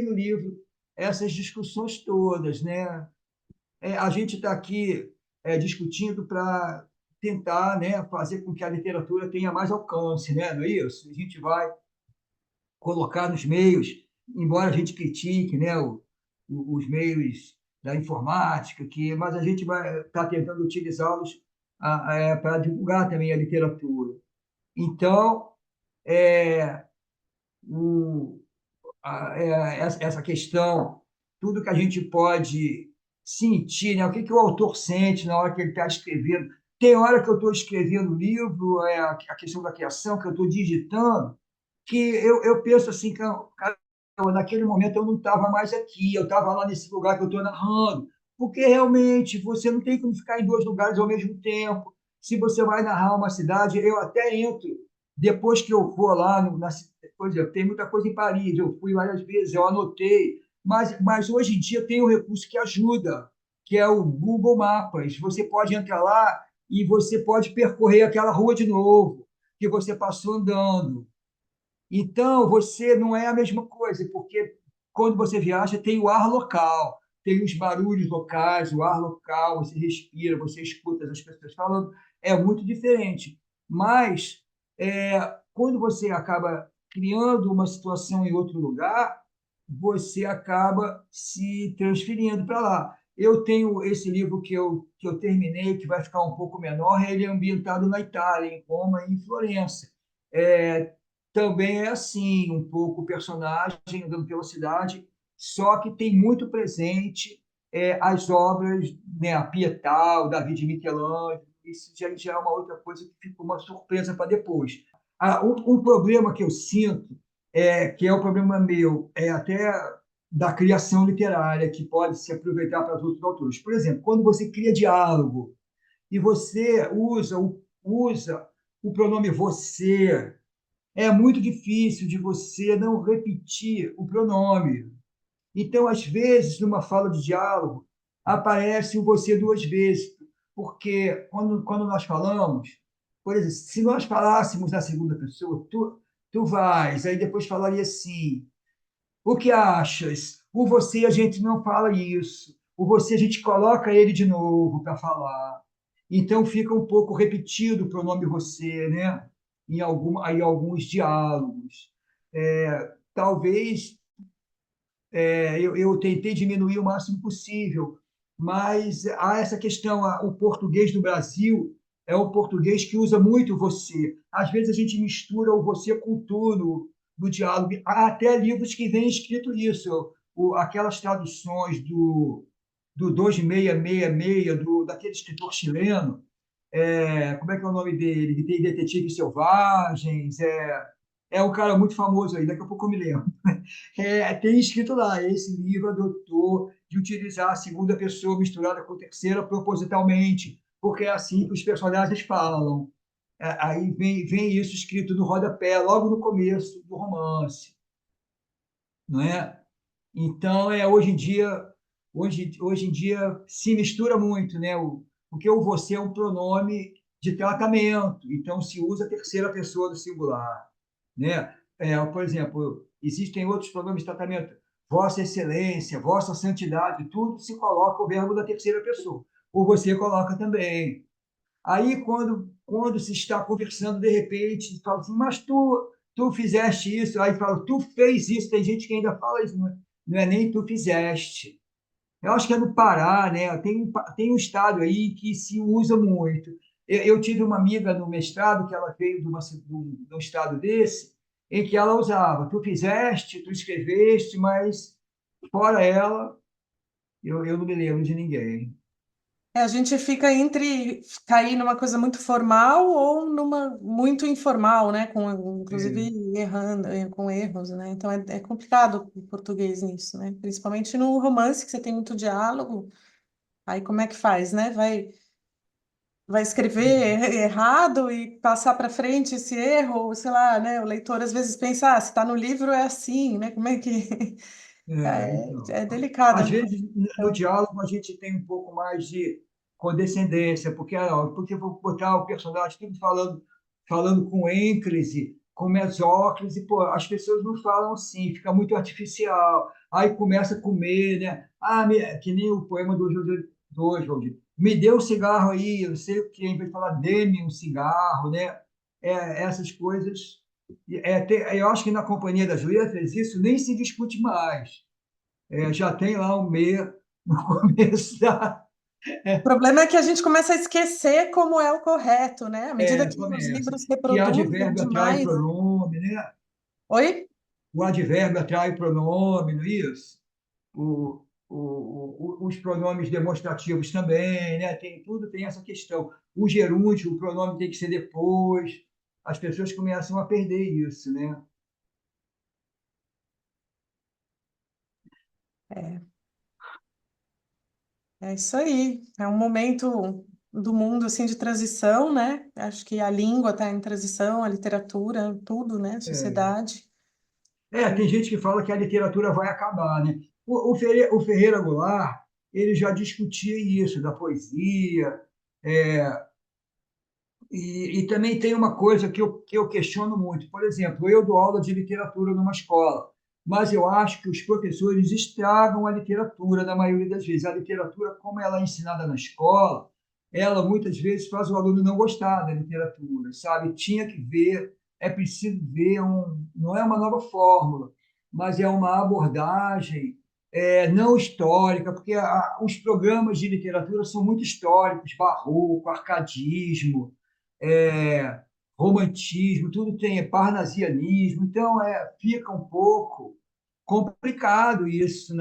no livro essas discussões todas, né? A gente está aqui discutindo para tentar, né, fazer com que a literatura tenha mais alcance, né? Não é isso? A gente vai colocar nos meios, embora a gente critique, né, os meios da informática, mas a gente vai estar tentando utilizá-los para divulgar também a literatura. Então, é, o, essa questão, tudo que a gente pode sentir, né? O que, que o autor sente na hora que ele está escrevendo. Tem hora que eu estou escrevendo o livro, a questão da criação, que eu estou digitando, que eu penso assim, que naquele momento eu não estava mais aqui, eu estava lá nesse lugar que eu estou narrando, porque realmente você não tem como ficar em dois lugares ao mesmo tempo. Se você vai narrar uma cidade, eu até entro, depois que eu for lá, por exemplo, tem muita coisa em Paris, eu fui várias vezes, eu anotei, mas hoje em dia tem um recurso que ajuda, que é o Google Maps. Você pode entrar lá e você pode percorrer aquela rua de novo, que você passou andando. Então, você não é a mesma coisa, porque quando você viaja, tem o ar local, tem os barulhos locais, o ar local, você respira, você escuta as pessoas falando, é muito diferente. Mas, quando você acaba criando uma situação em outro lugar, você acaba se transferindo para lá. Eu tenho esse livro que eu terminei, que vai ficar um pouco menor, ele é ambientado na Itália, em Roma e em Florença. É, também é assim, um pouco o personagem andando pela cidade, só que tem muito presente as obras, né, a Pietà, o Davi de Michelangelo, isso já é uma outra coisa que fica uma surpresa para depois. Um problema que eu sinto, que é um problema meu, é até da criação literária, que pode se aproveitar para os outros autores. Por exemplo, quando você cria diálogo e você usa o pronome você, é muito difícil de você não repetir o pronome. Então, às vezes, numa fala de diálogo, aparece o você duas vezes, porque quando nós falamos, por exemplo, se nós falássemos na segunda pessoa, tu vais, aí depois falaria assim, o que achas? O você a gente não fala isso, o você a gente coloca ele de novo para falar. Então fica um pouco repetido o pronome você, né? Em alguns diálogos. Talvez eu tentei diminuir o máximo possível, mas há essa questão, o português do Brasil é o português que usa muito você. Às vezes a gente mistura o você com tudo no diálogo. Há até livros que vêm escrito isso, aquelas traduções do 2666, daquele escritor chileno, como é que é o nome dele? Que tem Detetives Selvagens, é um cara muito famoso aí, daqui a pouco eu me lembro. Tem escrito lá, esse livro adotou de utilizar a segunda pessoa misturada com a terceira propositalmente, porque é assim que os personagens falam. Aí vem isso escrito no rodapé, logo no começo do romance, não é? Então, hoje em dia se mistura muito, né? Porque o você é um pronome de tratamento, então se usa a terceira pessoa do singular, né? Por exemplo, existem outros pronomes de tratamento, Vossa Excelência, Vossa Santidade, tudo se coloca o verbo da terceira pessoa. Ou você coloca também. Aí, quando se está conversando, de repente, fala assim, mas tu fizeste isso. Aí fala, tu fez isso. Tem gente que ainda fala isso, não é nem tu fizeste. Eu acho que é no Pará, né? Tem um estado aí que se usa muito. Eu tive uma amiga no mestrado que ela veio de um estado desse, em que ela usava, tu fizeste, tu escreveste, mas fora ela, eu não me lembro de ninguém. A gente fica entre cair numa coisa muito formal ou numa muito informal, né? Inclusive errando, com erros, né? Então é complicado o português nisso, né? Principalmente no romance, que você tem muito diálogo. Aí como é que faz, né? vai escrever errado e passar para frente esse erro, ou sei lá, né? O leitor às vezes pensa, se está no livro é assim, né? Como é que Então, é delicado, às né? vezes no diálogo a gente tem um pouco mais de condescendência, porque eu vou botar o personagem tudo falando com ênclise, com mesóclise, pô, as pessoas não falam assim, fica muito artificial. Aí começa a comer, né? Que nem o poema do Oswald. Me dê um cigarro aí, eu não sei o que, em vez de falar dê-me um cigarro, né? Essas coisas. Eu acho que na Companhia das Letras isso nem se discute mais. Já tem lá um meia no começo da. O problema é que a gente começa a esquecer como é o correto, né? À medida que os Começa. livros Que reproduzem advérbio atrai demais. pronome, né? Oi? O advérbio atrai pronome, não é isso? Os pronomes demonstrativos também, né? Tudo tem essa questão. O gerúndio, o pronome tem que ser depois. As pessoas começam a perder isso, né? É, é isso aí. É um momento do mundo assim de transição, né? Acho que a língua está em transição, a literatura, tudo, né? A sociedade. Tem gente que fala que a literatura vai acabar, né? O Ferreira Goulart, ele já discutia isso, da poesia, é, e também tem uma coisa que eu questiono muito. Por exemplo, eu dou aula de literatura numa escola, mas eu acho que os professores estragam a literatura na maioria das vezes. A literatura, como ela é ensinada na escola, ela muitas vezes faz o aluno não gostar da literatura, sabe? Tinha que ver, é preciso ver não é uma nova fórmula, mas é uma abordagem não histórica, porque os programas de literatura são muito históricos, barroco, arcadismo, é, romantismo, tudo tem parnasianismo, então fica um pouco complicado isso.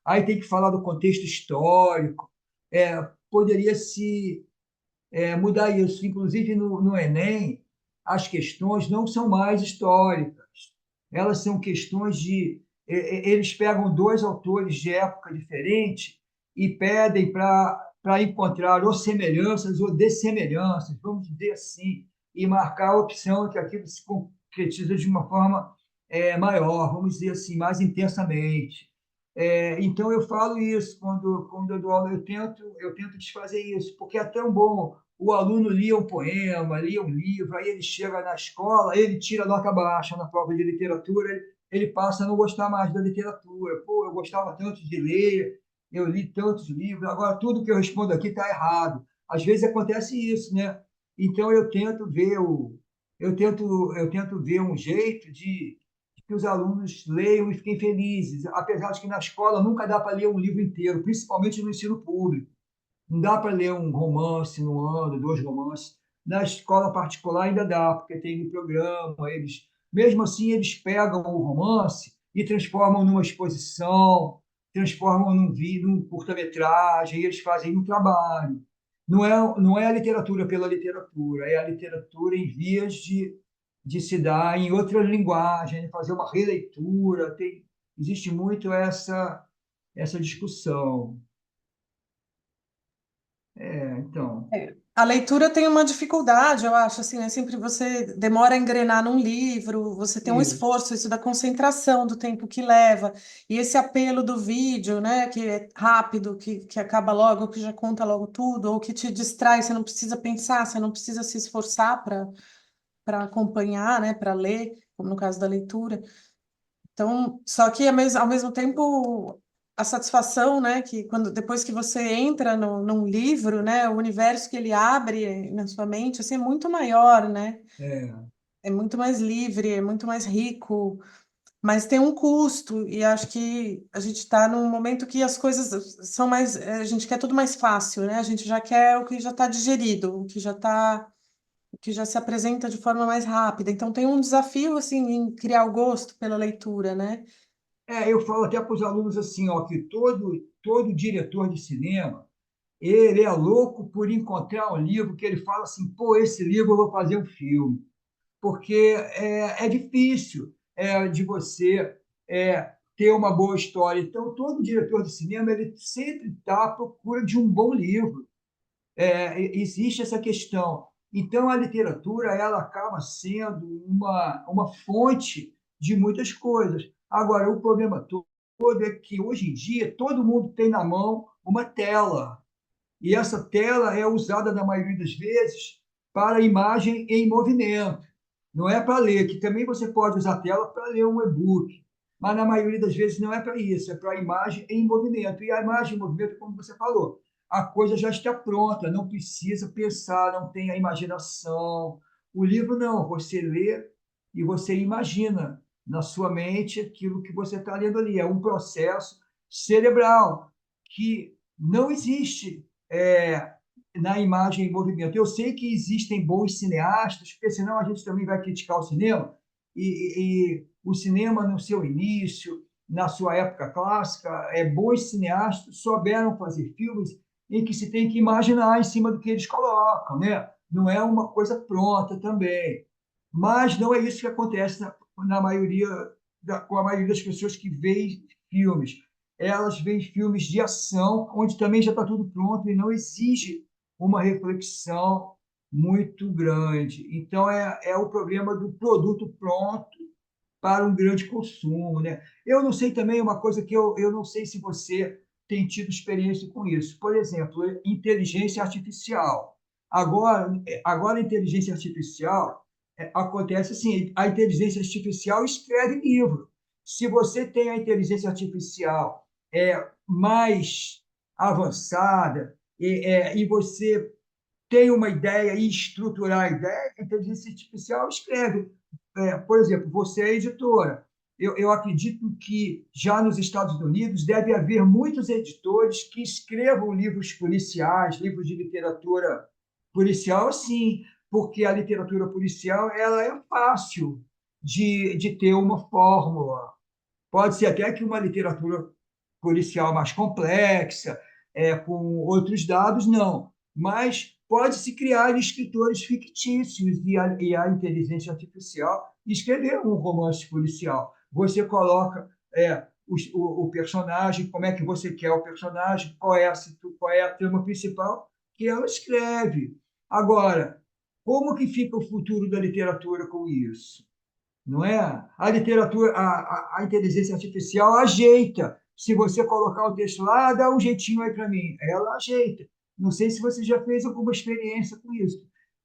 Aí tem que falar do contexto histórico, poderia se mudar isso. Inclusive no Enem, as questões não são mais históricas, elas são questões eles pegam dois autores de época diferente e pedem para encontrar ou semelhanças ou dessemelhanças, vamos dizer assim, e marcar a opção que aquilo se concretiza de uma forma maior, vamos dizer assim, mais intensamente. Então eu falo isso quando eu dou aula, eu tento desfazer isso, porque é tão bom. O aluno lia um poema, lia um livro, aí ele chega na escola, ele tira nota baixa na prova de literatura, ele passa a não gostar mais da literatura. Pô, eu gostava tanto de ler, eu li tantos livros, agora tudo que eu respondo aqui está errado. Às vezes acontece isso, né? Então eu tento ver um jeito de que os alunos leiam e fiquem felizes, apesar de que na escola nunca dá para ler um livro inteiro, principalmente no ensino público. Não dá para ler um romance no ano, dois romances. Na escola particular ainda dá, porque tem no programa, mesmo assim, eles pegam o romance e transformam numa exposição, transformam num curta-metragem, e eles fazem um trabalho. Não é a literatura pela literatura, é a literatura em vias de se dar em outra linguagem, fazer uma releitura. Existe muito essa discussão. Então, A leitura tem uma dificuldade, eu acho, assim, né? Sempre você demora a engrenar num livro, você tem um isso. esforço, isso da concentração, do tempo que leva, e esse apelo do vídeo, né? Que é rápido, que acaba logo, que já conta logo tudo, ou que te distrai, você não precisa pensar, você não precisa se esforçar para acompanhar, né? Para ler, como no caso da leitura. Então, só que ao mesmo tempo a satisfação, né, que quando depois que você entra num livro, né, o universo que ele abre na sua mente assim é muito maior, né? É, É muito mais livre, é muito mais rico, mas tem um custo e acho que a gente está num momento que as coisas são mais, a gente quer tudo mais fácil, né? A gente já quer o que já está digerido, o que já se apresenta de forma mais rápida. Então tem um desafio assim em criar o gosto pela leitura, né? eu falo até para os alunos assim, ó, que todo diretor de cinema, ele é louco por encontrar um livro que ele fala assim, pô, esse livro eu vou fazer um filme, porque é difícil de você ter uma boa história. Então, todo diretor de cinema, ele sempre está à procura de um bom livro. existe essa questão. Então, a literatura ela acaba sendo uma fonte de muitas coisas. Agora, o problema todo é que, hoje em dia, todo mundo tem na mão uma tela. E essa tela é usada, na maioria das vezes, para imagem em movimento. Não é para ler, que também você pode usar a tela para ler um e-book. Mas, na maioria das vezes, não é para isso, é para a imagem em movimento. E a imagem em movimento, como você falou, a coisa já está pronta, não precisa pensar, não tem a imaginação. O livro não, você lê e você imagina na sua mente aquilo que você está lendo ali. É um processo cerebral que não existe na imagem em movimento. Eu sei que existem bons cineastas, porque senão a gente também vai criticar o cinema, e o cinema no seu início, na sua época clássica, bons cineastas souberam fazer filmes em que se tem que imaginar em cima do que eles colocam, né? Não é uma coisa pronta também. Mas não é isso que acontece na maioria com a maioria das pessoas que veem filmes. Elas veem filmes de ação, onde também já está tudo pronto e não exige uma reflexão muito grande. Então, é o problema do produto pronto para um grande consumo, né? Eu não sei também uma coisa que eu não sei se você tem tido experiência com isso. Por exemplo, inteligência artificial. Agora a inteligência artificial acontece assim, a inteligência artificial escreve livro. Se você tem a inteligência artificial mais avançada e você tem uma ideia e estruturar a ideia, a inteligência artificial escreve. Por exemplo, você é editora. Eu acredito que já nos Estados Unidos deve haver muitos editores que escrevam livros policiais, livros de literatura policial, sim, porque a literatura policial ela é fácil de ter uma fórmula. Pode ser até que uma literatura policial mais complexa, com outros dados, não. Mas pode-se criar escritores fictícios e a inteligência artificial escrever um romance policial. Você coloca o personagem, como é que você quer o personagem, qual é a trama principal, que ela escreve. Agora, como que fica o futuro da literatura com isso? Não é? A literatura, a inteligência artificial ajeita. Se você colocar o texto lá, dá um jeitinho aí para mim. Ela ajeita. Não sei se você já fez alguma experiência com isso.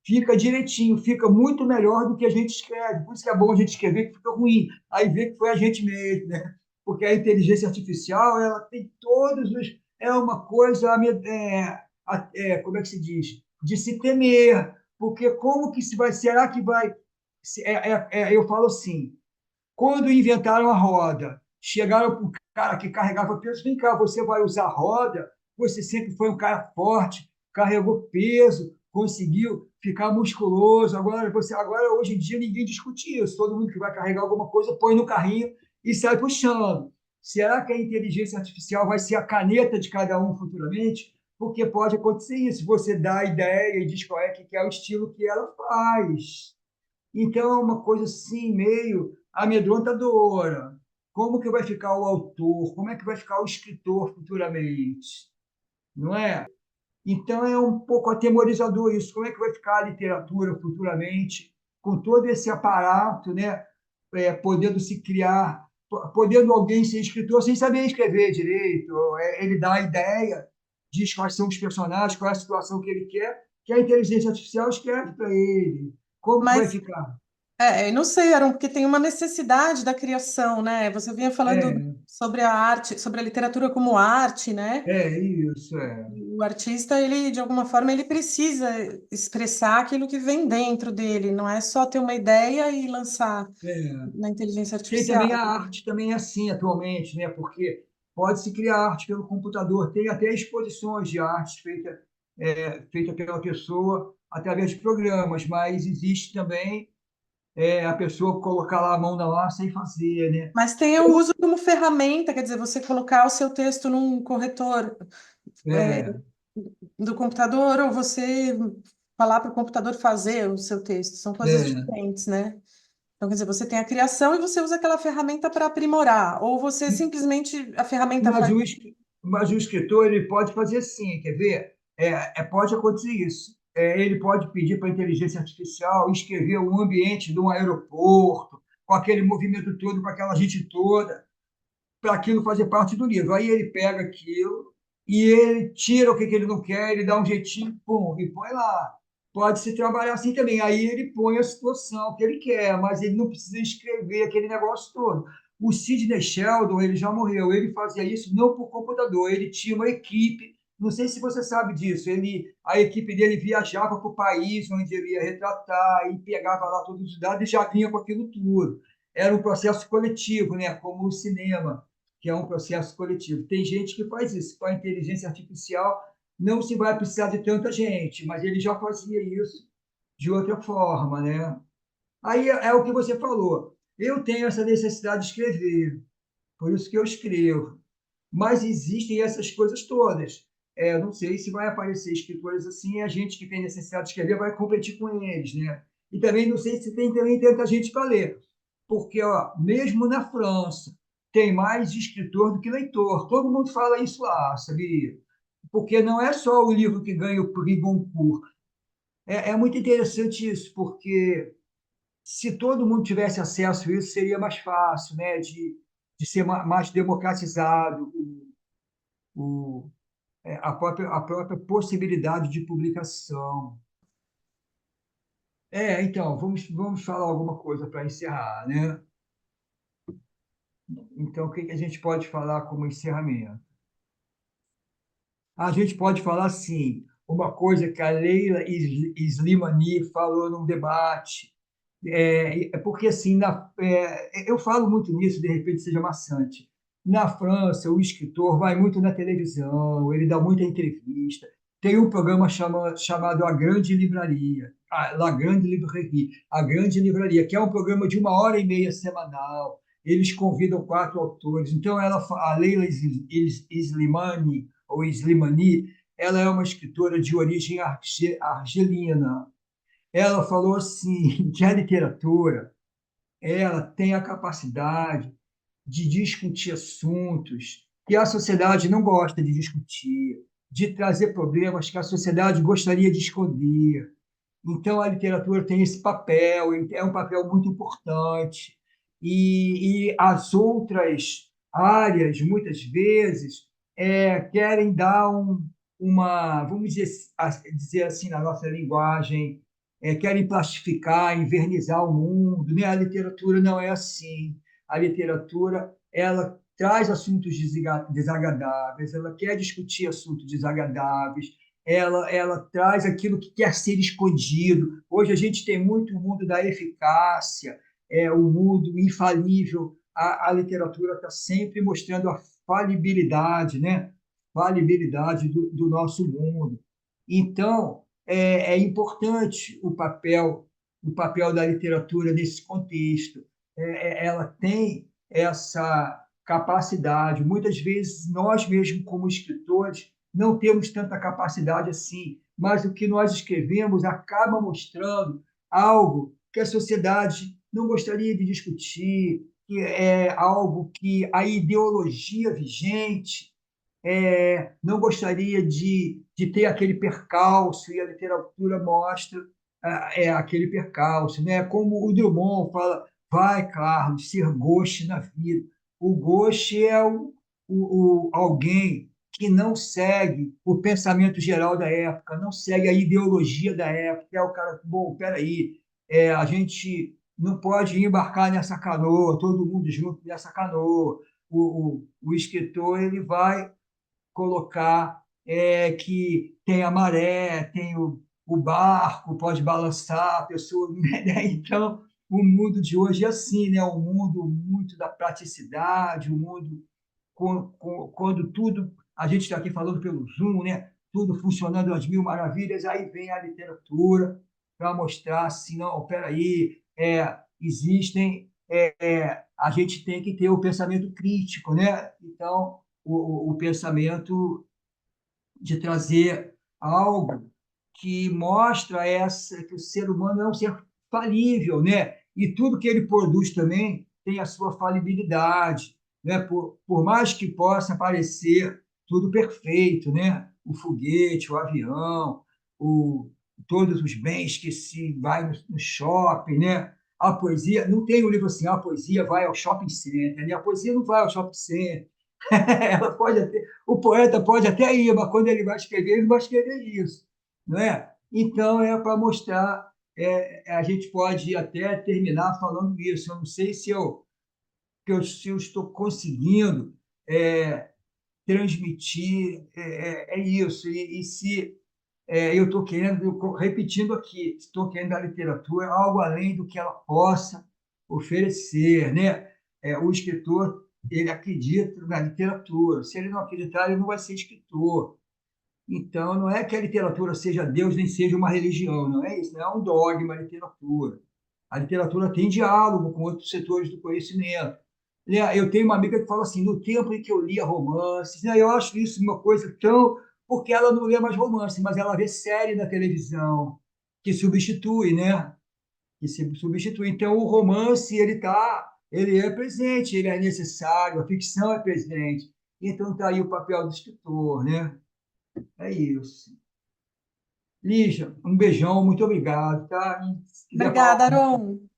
Fica direitinho, fica muito melhor do que a gente escreve. Por isso que é bom a gente escrever que fica ruim. Aí vê que foi a gente mesmo, né? Porque a inteligência artificial, ela tem todos os. É uma coisa, como é que se diz? De se temer. Porque como que se vai. Será que vai eu falo assim, quando inventaram a roda, chegaram para o cara que carregava peso, vem cá, você vai usar a roda, você sempre foi um cara forte, carregou peso, conseguiu ficar musculoso, agora hoje em dia ninguém discute isso, todo mundo que vai carregar alguma coisa põe no carrinho e sai puxando. Será que a inteligência artificial vai ser a caneta de cada um futuramente? Porque pode acontecer isso, você dá a ideia e diz qual que é o estilo que ela faz. Então, é uma coisa assim, meio amedrontadora. Como que vai ficar o autor? Como é que vai ficar o escritor futuramente? Não é? Então, é um pouco atemorizador isso. Como é que vai ficar a literatura futuramente, com todo esse aparato, né? Podendo se criar, podendo alguém ser escritor sem saber escrever direito. Ele dá a ideia, diz quais são os personagens, qual é a situação que ele quer, que a inteligência artificial escreve para ele. Como que vai Mas ficar? não sei, Aaron, porque tem uma necessidade da criação, né? Você vinha falando É, sobre a arte, sobre a literatura como arte, né? isso, é. O artista, ele, de alguma forma, ele precisa expressar aquilo que vem dentro dele, não é só ter uma ideia e lançar É. na inteligência Tem também artificial. a arte também é assim atualmente, né? Porque pode-se criar arte pelo computador, tem até exposições de arte feita pela pessoa através de programas, mas existe também a pessoa colocar lá a mão na massa e fazer, né? Mas tem o uso como ferramenta, quer dizer, você colocar o seu texto num corretor É, do computador ou você falar para o computador fazer o seu texto, são coisas é. diferentes, né? Então, quer dizer, você tem a criação e você usa aquela ferramenta para aprimorar, ou você simplesmente a ferramenta Mas faz. o escritor ele pode fazer assim, quer ver? Pode acontecer isso. Ele pode pedir para a inteligência artificial escrever o ambiente de um aeroporto, com aquele movimento todo, com aquela gente toda, para aquilo fazer parte do livro. Aí ele pega aquilo e ele tira o que ele não quer, ele dá um jeitinho, pum, e põe lá. Pode se trabalhar assim também. Aí ele põe a situação que ele quer, mas ele não precisa escrever aquele negócio todo. O Sidney Sheldon, ele já morreu. Ele fazia isso não por computador, ele tinha uma equipe. Não sei se você sabe disso. A equipe dele viajava para o país onde ele ia retratar e pegava lá todos os dados e já vinha com aquilo tudo. Era um processo coletivo, né? Como o cinema, que é um processo coletivo. Tem gente que faz isso. Com a inteligência artificial, não se vai precisar de tanta gente, mas ele já fazia isso de outra forma, né? Aí é o que você falou. Eu tenho essa necessidade de escrever, por isso que eu escrevo. Mas existem essas coisas todas. Não sei se vai aparecer escritores assim, e a gente que tem necessidade de escrever vai competir com eles, né? E também não sei se tem também tanta gente para ler, porque ó, mesmo na França tem mais escritor do que leitor. Todo mundo fala isso lá, sabia? Porque não é só o livro que ganha o Prix Goncourt. É muito interessante isso, porque se todo mundo tivesse acesso a isso, seria mais fácil, né? De ser mais democratizado o, a própria possibilidade de publicação. Então, vamos falar alguma coisa para encerrar, né? Então, o que a gente pode falar como encerramento? A gente pode falar assim, uma coisa que a Leila Slimani falou num debate, porque assim, eu falo muito nisso, de repente seja maçante. Na França, o escritor vai muito na televisão, ele dá muita entrevista. Tem um programa chamado A Grande Livraria, La Grande Librairie, A Grande Livraria, que é um programa de 1 hora e meia semanal. Eles convidam 4 autores. Então, a Leila Slimani, ou Slimani, ela é uma escritora de origem argelina. Ela falou assim que a literatura ela tem a capacidade de discutir assuntos que a sociedade não gosta de discutir, de trazer problemas que a sociedade gostaria de esconder. Então, a literatura tem esse papel, é um papel muito importante. E as outras áreas, muitas vezes, querem dar vamos dizer assim, na nossa linguagem, querem plastificar, invernizar o mundo. Né? A literatura não é assim. A literatura, ela traz assuntos desagradáveis, ela quer discutir assuntos desagradáveis, ela traz aquilo que quer ser escondido. Hoje a gente tem muito o mundo da eficácia, o mundo infalível. A literatura está sempre mostrando a falibilidade, né? Falibilidade do nosso mundo. Então, é importante o papel da literatura nesse contexto. Ela tem essa capacidade. Muitas vezes, nós mesmos, como escritores, não temos tanta capacidade assim, mas o que nós escrevemos acaba mostrando algo que a sociedade não gostaria de discutir, que é algo que a ideologia vigente não gostaria de ter aquele percalço, e a literatura mostra aquele percalço. Né? Como o Drummond fala, vai, Carlos, ser gauche na vida. O gauche é alguém que não segue o pensamento geral da época, não segue a ideologia da época. É o cara, bom, peraí, a gente não pode embarcar nessa canoa, todo mundo junto nessa canoa. O escritor ele vai colocar que tem a maré, tem o barco, pode balançar a pessoa. Né? Então, o mundo de hoje é assim, né? O mundo muito da praticidade, o mundo quando tudo, a gente está aqui falando pelo Zoom, né? Tudo funcionando às mil maravilhas, aí vem a literatura para mostrar assim, não, peraí, existem, a gente tem que ter o pensamento crítico, né? Então, o pensamento de trazer algo que mostra que o ser humano é um ser falível, né? E tudo que ele produz também tem a sua falibilidade, né? Por mais que possa parecer tudo perfeito, né? O foguete, o avião, o, todos os bens que se vai no shopping, né? A poesia, não tem um livro assim, a poesia vai ao shopping center, né? A poesia não vai ao shopping center. Ela pode até, o poeta pode até ir, mas quando ele vai escrever, ele não vai escrever isso, não é? Então, é para mostrar, a gente pode até terminar falando isso. Eu não sei se eu estou conseguindo é, transmitir isso, e se eu estou querendo, repetindo aqui, estou querendo da literatura algo além do que ela possa oferecer, né? O escritor, ele acredita na literatura. Se ele não acreditar, ele não vai ser escritor. Então, não é que a literatura seja Deus, nem seja uma religião, não é isso, não é um dogma a literatura. A literatura tem diálogo com outros setores do conhecimento. Né? Eu tenho uma amiga que fala assim, no tempo em que eu lia romances, né, eu acho isso uma coisa tão... Porque ela não lê mais romance, mas ela vê série na televisão, que substitui, né? Que se substitui. Então, o romance, ele é presente, ele é necessário, a ficção é presente. Então, está aí o papel do escritor, né? É isso. Lígia, um beijão, muito obrigado, tá? E se quiser falar Obrigada, Aron.